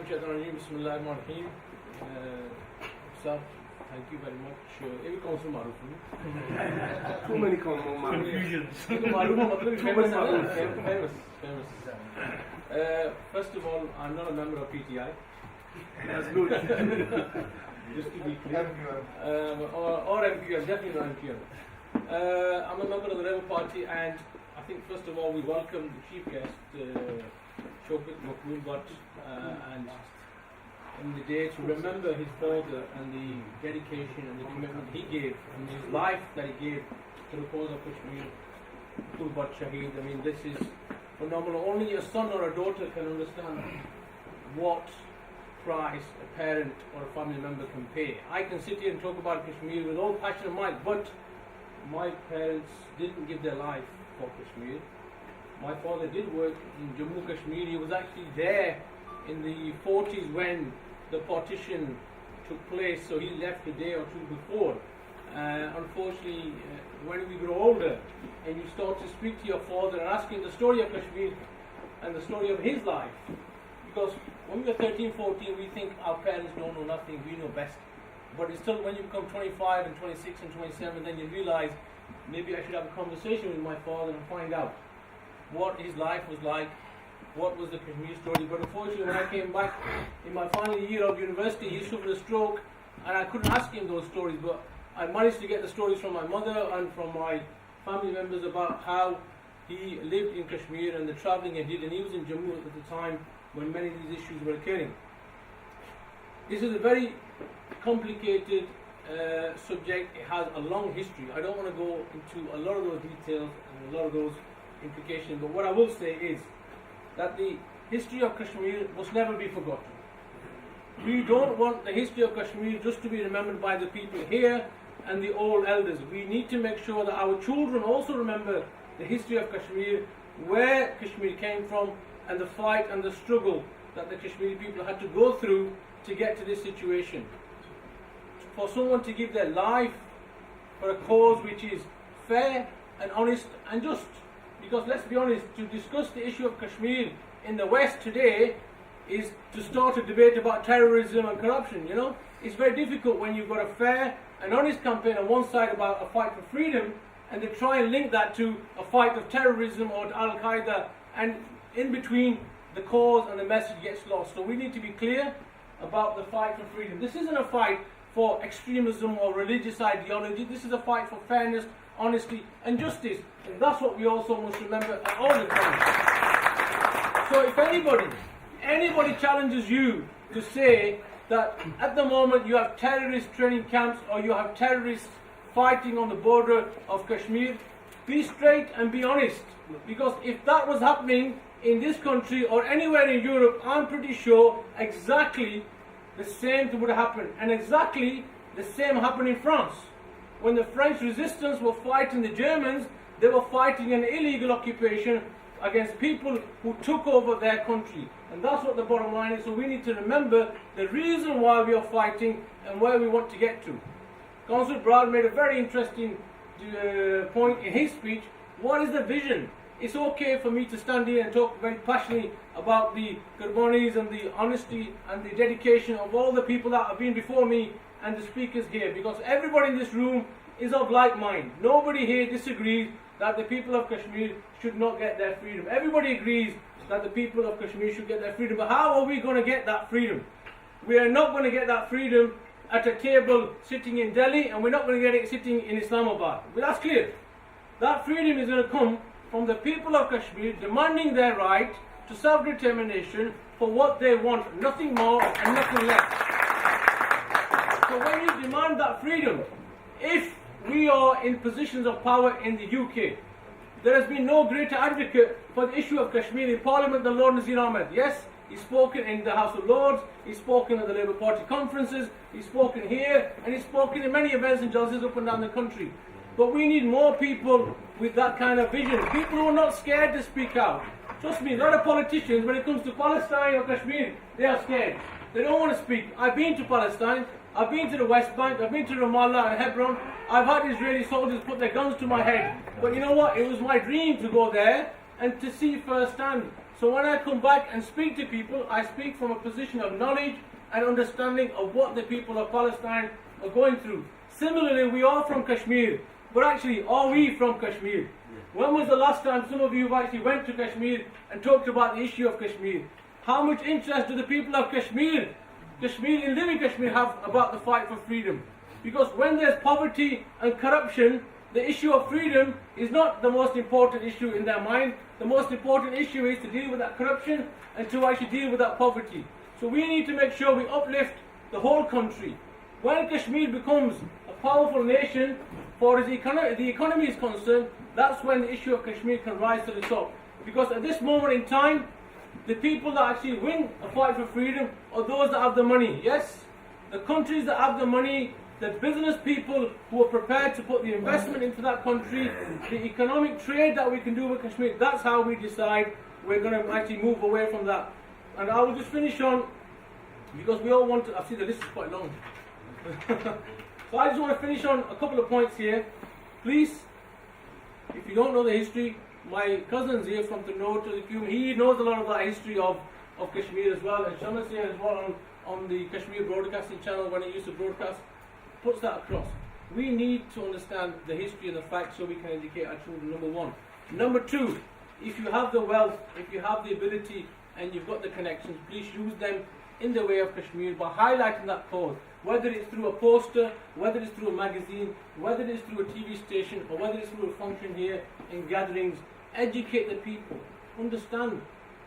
Bismillahirrahmanirrahim. Sir, thank you very much. Every council Maroof. Too many confusions. Famous. First of all, I'm not a member of PTI. That's good. Just to be clear. Or MQM, definitely not MQM. I'm a member of the Labour Party, and I think first of all we welcome the chief guest, Maqbool, Bhat, and in the day to remember his father and the dedication and the commitment he gave and his life that he gave to the cause of Kashmir. Bhat Shaheed. I mean, this is phenomenal. Only a son or a daughter can understand what price a parent or a family member can pay. I can sit here and talk about Kashmir with all passion of mind, but my parents didn't give their life for Kashmir. My father did work in Jammu Kashmir. He was actually there in the 40s when the partition took place, so he left a day or two before. Unfortunately, when we grow older and you start to speak to your father and ask him the story of Kashmir and the story of his life, because when we are 13, 14, we think our parents don't know nothing, we know best. But it's still when you become 25 and 26 and 27, then you realize maybe I should have a conversation with my father and find out what his life was like, what was the Kashmir story. But unfortunately, when I came back in my final year of university, he suffered a stroke and I couldn't ask him those stories, but I managed to get the stories from my mother and from my family members about how he lived in Kashmir and the travelling he did, and he was in Jammu at the time when many of these issues were occurring. This is a very complicated subject. It has a long history. I don't want to go into a lot of those details and a lot of those implications, but what I will say is that the history of Kashmir must never be forgotten. We don't want the history of Kashmir just to be remembered by the people here and the old elders. We need to make sure that our children also remember the history of Kashmir, where Kashmir came from, and the fight and the struggle that the Kashmiri people had to go through to get to this situation. For someone to give their life for a cause which is fair and honest and just. Because let's be honest, to discuss the issue of Kashmir in the West today is to start a debate about terrorism and corruption, you know. It's very difficult when you've got a fair and honest campaign on one side about a fight for freedom, and they try and link that to a fight of terrorism or Al-Qaeda, and in between the cause and the message gets lost. So we need to be clear about the fight for freedom. This isn't a fight for extremism or religious ideology. This is a fight for fairness, honesty and justice. And that's what we also must remember at all the time. So if anybody challenges you to say that at the moment you have terrorist training camps or you have terrorists fighting on the border of Kashmir, be straight and be honest. Because if that was happening in this country or anywhere in Europe, I'm pretty sure exactly the same thing would happen. And exactly the same happened in France. When the French resistance were fighting the Germans, they were fighting an illegal occupation against people who took over their country. And that's what the bottom line is. So we need to remember the reason why we are fighting and where we want to get to. Councillor Brad made a very interesting point in his speech. What is the vision? It's okay for me to stand here and talk very passionately about the Qurbanis and the honesty and the dedication of all the people that have been before me and the speakers here, because everybody in this room is of like mind. Nobody here disagrees that the people of Kashmir should not get their freedom. Everybody agrees that the people of Kashmir should get their freedom. But how are we going to get that freedom? We are not going to get that freedom at a table sitting in Delhi, and we're not going to get it sitting in Islamabad. But that's clear. That freedom is going to come from the people of Kashmir demanding their right to self-determination for what they want, nothing more and nothing less. So when you demand that freedom, if we are in positions of power in the UK, there has been no greater advocate for the issue of Kashmir in Parliament than Lord Nazir Ahmed. Yes, he's spoken in the House of Lords, he's spoken at the Labour Party conferences, he's spoken here, and he's spoken in many events and jalsas up and down the country. But we need more people with that kind of vision. People who are not scared to speak out. Trust me, a lot of politicians, when it comes to Palestine or Kashmir, they are scared. They don't want to speak. I've been to Palestine, I've been to the West Bank, I've been to Ramallah and Hebron. I've had Israeli soldiers put their guns to my head. But you know what? It was my dream to go there and to see firsthand So when I come back and speak to people, I speak from a position of knowledge and understanding of what the people of Palestine are going through. Similarly, we are from Kashmir, but actually, are we from Kashmir? When was the last time some of you have actually went to Kashmir and talked about the issue of Kashmir? How much interest do the people of Kashmir live in Kashmir have about the fight for freedom? Because when there's poverty and corruption, the issue of freedom is not the most important issue in their mind. The most important issue is to deal with that corruption and to actually deal with that poverty. So we need to make sure we uplift the whole country. When Kashmir becomes a powerful nation for the economy is concerned, that's when the issue of Kashmir can rise to the top. Because at this moment in time, the people that actually win a fight for freedom are those that have the money. Yes, the countries that have the money, the business people who are prepared to put the investment into that country, the economic trade that we can do with Kashmir, that's how we decide we're going to actually move away from that. And I will just finish on, because we all want to, I see the list is quite long. So I just want to finish on a couple of points here. Please, if you don't know the history, my cousin's here from the north to the Cume, he knows a lot of that history of Kashmir as well, and Shamas here as well on the Kashmir broadcasting channel when he used to broadcast, puts that across. We need to understand the history and the facts so we can educate our children, number one. Number two, if you have the wealth, if you have the ability and you've got the connections, please use them in the way of Kashmir by highlighting that cause. Whether it's through a poster, whether it's through a magazine, whether it's through a TV station, or whether it's through a function here in gatherings, educate the people. Understand.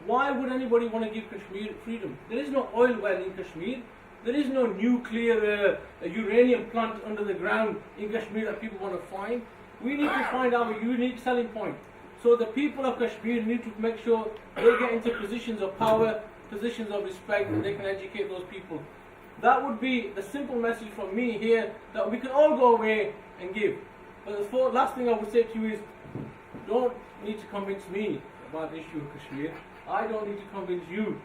Why would anybody want to give Kashmir freedom? There is no oil well in Kashmir. There is no nuclear uranium plant under the ground in Kashmir that people want to find. We need to find our unique selling point. So the people of Kashmir need to make sure they get into positions of power, positions of respect, and they can educate those people. That would be the simple message from me here, that we can all go away and give. But the last thing I would say to you is, don't need to convince me about the issue of Kashmir. I don't need to convince you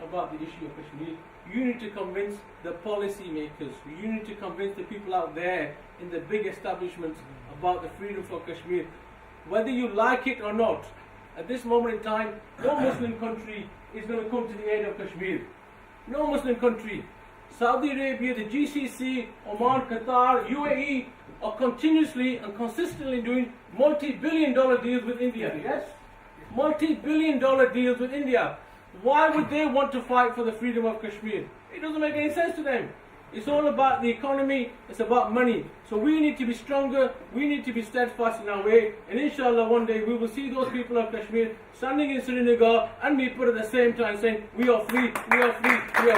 about the issue of Kashmir. You need to convince the policy makers. You need to convince the people out there in the big establishments about the freedom for Kashmir. Whether you like it or not, at this moment in time, no Muslim country is going to come to the aid of Kashmir. No Muslim country. Saudi Arabia, the GCC, Oman, Qatar, UAE are continuously and consistently doing multi-billion-dollar deals with India. Yes? Multi-billion-dollar deals with India. Why would they want to fight for the freedom of Kashmir? It doesn't make any sense to them. It's all about the economy, it's about money. So we need to be stronger, we need to be steadfast in our way, and inshallah one day we will see those people of Kashmir standing in Srinagar and Meerpur at the same time saying, we are free, we are free, we are